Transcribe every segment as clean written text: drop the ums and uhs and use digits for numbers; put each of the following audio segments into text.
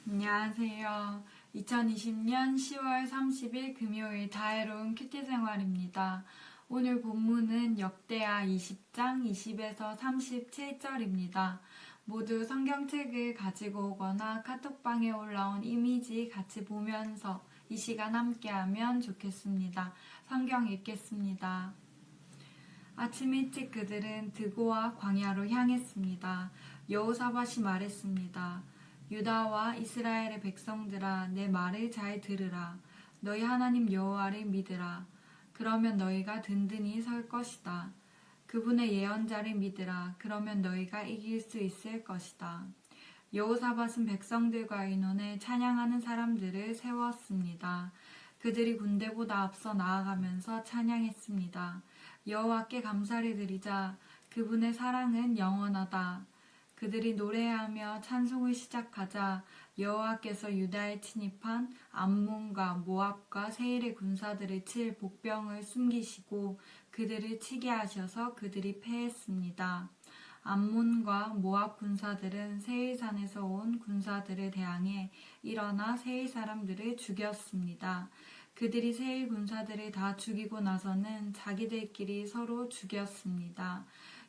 안녕하세요. 2020년 10월 30일 금요일 다혜로운 큐티 생활입니다. 오늘 본문은 역대하 20장 20에서 37절입니다. 모두 성경책을 가지고 오거나 카톡방에 올라온 이미지 같이 보면서 이 시간 함께하면 좋겠습니다. 성경 읽겠습니다. 아침 일찍 그들은 드고와 광야로 향했습니다. 여호사밧이 말했습니다. 유다와 이스라엘의 백성들아, 내 말을 잘 들으라. 너희 하나님 여호와를 믿으라. 그러면 너희가 든든히 설 것이다. 그분의 예언자를 믿으라. 그러면 너희가 이길 수 있을 것이다. 여호사밧은 백성들과 의논해 찬양하는 사람들을 세웠습니다. 그들이 군대보다 앞서 나아가면서 찬양했습니다. 여호와께 감사를 드리자. 그분의 사랑은 영원하다. 그들이 노래하며 찬송을 시작하자 여호와께서 유다에 침입한 암몬과 모압과 세일의 군사들을 칠 복병을 숨기시고 그들을 치게 하셔서 그들이 패했습니다. 암몬과 모압 군사들은 세일산에서 온 군사들을 대항해 일어나 세일 사람들을 죽였습니다. 그들이 세일 군사들을 다 죽이고 나서는 자기들끼리 서로 죽였습니다.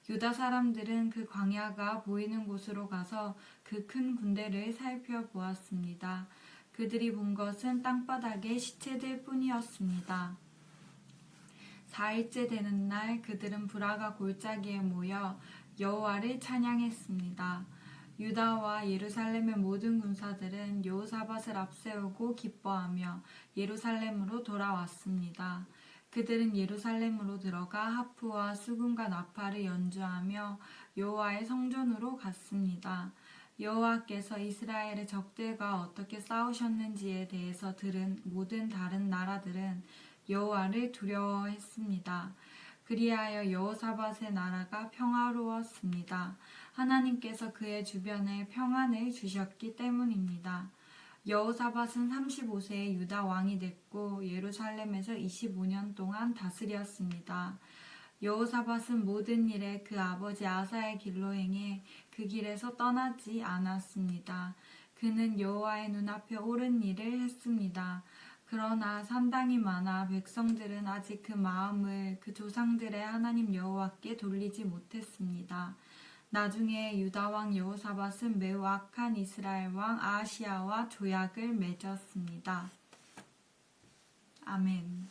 유다 사람들은 그 광야가 보이는 곳으로 가서 그 큰 군대를 살펴보았습니다. 그들이 본 것은 땅바닥의 시체들 뿐이었습니다. 4일째 되는 날 그들은 브라가 골짜기에 모여 여호와를 찬양했습니다. 유다와 예루살렘의 모든 군사들은 여호사밧을 앞세우고 기뻐하며 예루살렘으로 돌아왔습니다. 그들은 예루살렘으로 들어가 하프와 수금과 나팔을 연주하며 여호와의 성전으로 갔습니다. 여호와께서 이스라엘의 적들과 어떻게 싸우셨는지에 대해서 들은 모든 다른 나라들은 여호와를 두려워했습니다. 그리하여 여호사밧의 나라가 평화로웠습니다. 하나님께서 그의 주변에 평안을 주셨기 때문입니다. 여호사밧은 35세에 유다 왕이 됐고 예루살렘에서 25년 동안 다스렸습니다. 여호사밧은 모든 일에 그 아버지 아사의 길로 행해 그 길에서 떠나지 않았습니다. 그는 여호와의 눈앞에 옳은 일을 했습니다. 그러나 산당이 많아 백성들은 아직 그 마음을 그 조상들의 하나님 여호와께 돌리지 못했습니다. 나중에 유다 왕 여호사밧은 매우 악한 이스라엘 왕 아하시야와 조약을 맺었습니다. 아멘.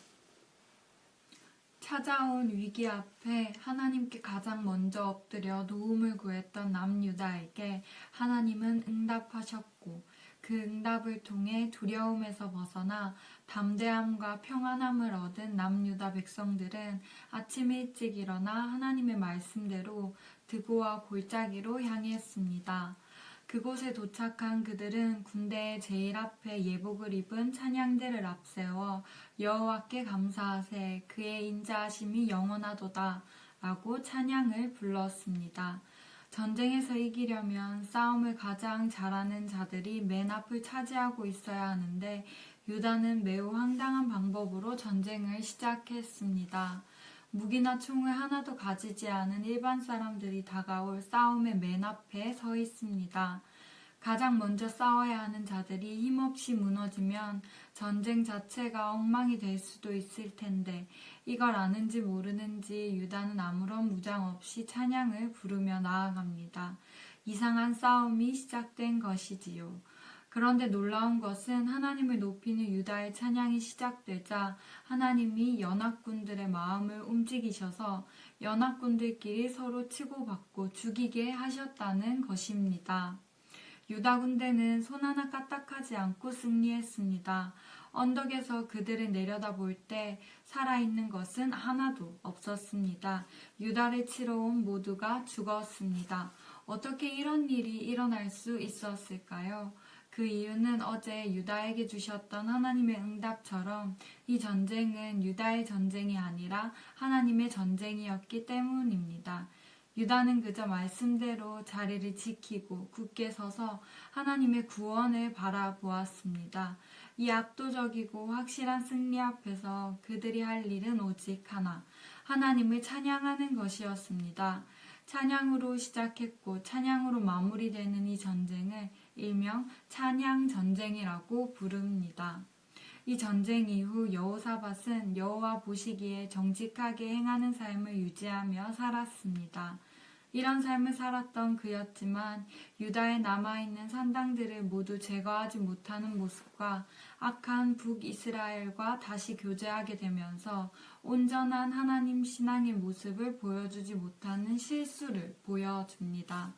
찾아온 위기 앞에 하나님께 가장 먼저 엎드려 도움을 구했던 남유다에게 하나님은 응답하셨고 그 응답을 통해 두려움에서 벗어나 담대함과 평안함을 얻은 남유다 백성들은 아침 일찍 일어나 하나님의 말씀대로 드고와 골짜기로 향했습니다. 그곳에 도착한 그들은 군대의 제일 앞에 예복을 입은 찬양대를 앞세워 여호와께 감사하세 그의 인자하심이 영원하도다 라고 찬양을 불렀습니다. 전쟁에서 이기려면 싸움을 가장 잘하는 자들이 맨 앞을 차지하고 있어야 하는데 유다는 매우 황당한 방법으로 전쟁을 시작했습니다. 무기나 총을 하나도 가지지 않은 일반 사람들이 다가올 싸움의 맨 앞에 서 있습니다. 가장 먼저 싸워야 하는 자들이 힘없이 무너지면 전쟁 자체가 엉망이 될 수도 있을 텐데 이걸 아는지 모르는지 유다는 아무런 무장 없이 찬양을 부르며 나아갑니다. 이상한 싸움이 시작된 것이지요. 그런데 놀라운 것은 하나님을 높이는 유다의 찬양이 시작되자 하나님이 연합군들의 마음을 움직이셔서 연합군들끼리 서로 치고받고 죽이게 하셨다는 것입니다. 유다 군대는 손 하나 까딱하지 않고 승리했습니다. 언덕에서 그들을 내려다볼 때 살아있는 것은 하나도 없었습니다. 유다를 치러 온 모두가 죽었습니다. 어떻게 이런 일이 일어날 수 있었을까요? 그 이유는 어제 유다에게 주셨던 하나님의 응답처럼 이 전쟁은 유다의 전쟁이 아니라 하나님의 전쟁이었기 때문입니다. 유다는 그저 말씀대로 자리를 지키고 굳게 서서 하나님의 구원을 바라보았습니다. 이 압도적이고 확실한 승리 앞에서 그들이 할 일은 오직 하나, 하나님을 찬양하는 것이었습니다. 찬양으로 시작했고 찬양으로 마무리되는 이 전쟁을 일명 찬양 전쟁이라고 부릅니다. 이 전쟁 이후 여호사밧은 여호와 보시기에 정직하게 행하는 삶을 유지하며 살았습니다. 이런 삶을 살았던 그였지만 유다에 남아있는 산당들을 모두 제거하지 못하는 모습과 악한 북이스라엘과 다시 교제하게 되면서 온전한 하나님 신앙의 모습을 보여주지 못하는 실수를 보여줍니다.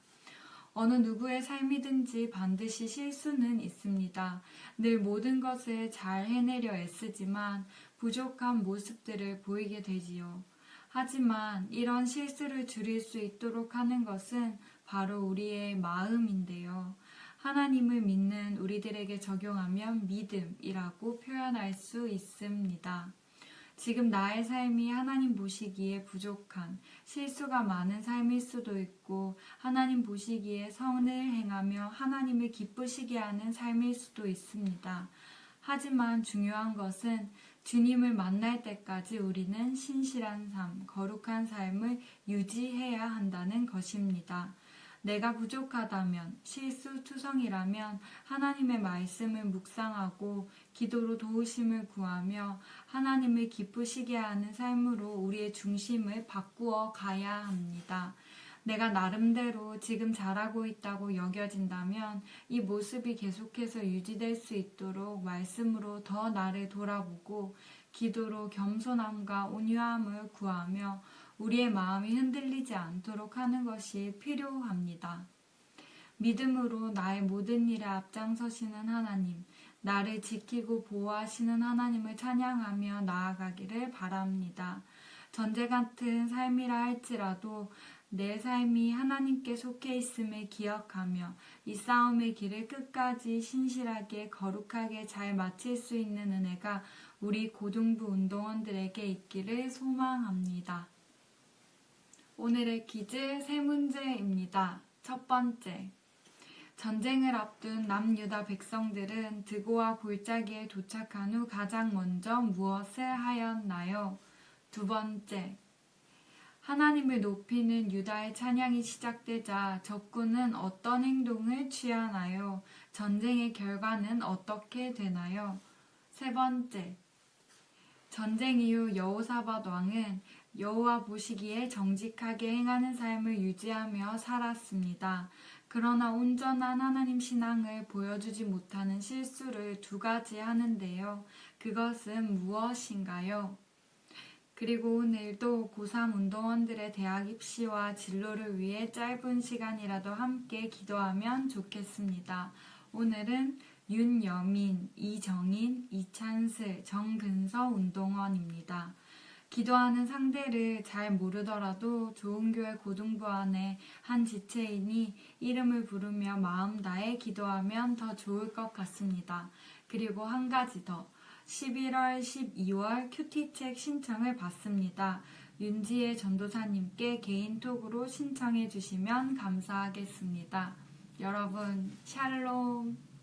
어느 누구의 삶이든지 반드시 실수는 있습니다. 늘 모든 것을 잘 해내려 애쓰지만 부족한 모습들을 보이게 되지요. 하지만 이런 실수를 줄일 수 있도록 하는 것은 바로 우리의 마음인데요. 하나님을 믿는 우리들에게 적용하면 믿음이라고 표현할 수 있습니다. 지금 나의 삶이 하나님 보시기에 부족한, 실수가 많은 삶일 수도 있고 하나님 보시기에 선을 행하며 하나님을 기쁘시게 하는 삶일 수도 있습니다. 하지만 중요한 것은 주님을 만날 때까지 우리는 신실한 삶, 거룩한 삶을 유지해야 한다는 것입니다. 내가 부족하다면, 실수투성이라면 하나님의 말씀을 묵상하고 기도로 도우심을 구하며 하나님을 기쁘시게 하는 삶으로 우리의 중심을 바꾸어 가야 합니다. 내가 나름대로 지금 잘하고 있다고 여겨진다면 이 모습이 계속해서 유지될 수 있도록 말씀으로 더 나를 돌아보고 기도로 겸손함과 온유함을 구하며 우리의 마음이 흔들리지 않도록 하는 것이 필요합니다. 믿음으로 나의 모든 일에 앞장서시는 하나님, 나를 지키고 보호하시는 하나님을 찬양하며 나아가기를 바랍니다. 전쟁 같은 삶이라 할지라도 내 삶이 하나님께 속해 있음을 기억하며 이 싸움의 길을 끝까지 신실하게 거룩하게 잘 마칠 수 있는 은혜가 우리 고등부 운동원들에게 있기를 소망합니다. 오늘의 퀴즈 세 문제입니다. 첫 번째, 전쟁을 앞둔 남유다 백성들은 드고와 골짜기에 도착한 후 가장 먼저 무엇을 하였나요? 두 번째, 하나님을 높이는 유다의 찬양이 시작되자 적군은 어떤 행동을 취하나요? 전쟁의 결과는 어떻게 되나요? 세 번째, 전쟁 이후 여호사밧 왕은 여호와 보시기에 정직하게 행하는 삶을 유지하며 살았습니다. 그러나 온전한 하나님 신앙을 보여주지 못하는 실수를 두 가지 하는데요. 그것은 무엇인가요? 그리고 오늘도 고3 운동원들의 대학 입시와 진로를 위해 짧은 시간이라도 함께 기도하면 좋겠습니다. 오늘은 윤여민, 이정인, 이찬슬, 정근서 운동원입니다. 기도하는 상대를 잘 모르더라도 좋은 교회 고등부 안에 한 지체인이 이름을 부르며 마음 다해 기도하면 더 좋을 것 같습니다. 그리고 한 가지 더. 11월, 12월 큐티책 신청을 받습니다. 윤지혜 전도사님께 개인톡으로 신청해 주시면 감사하겠습니다. 여러분, 샬롬.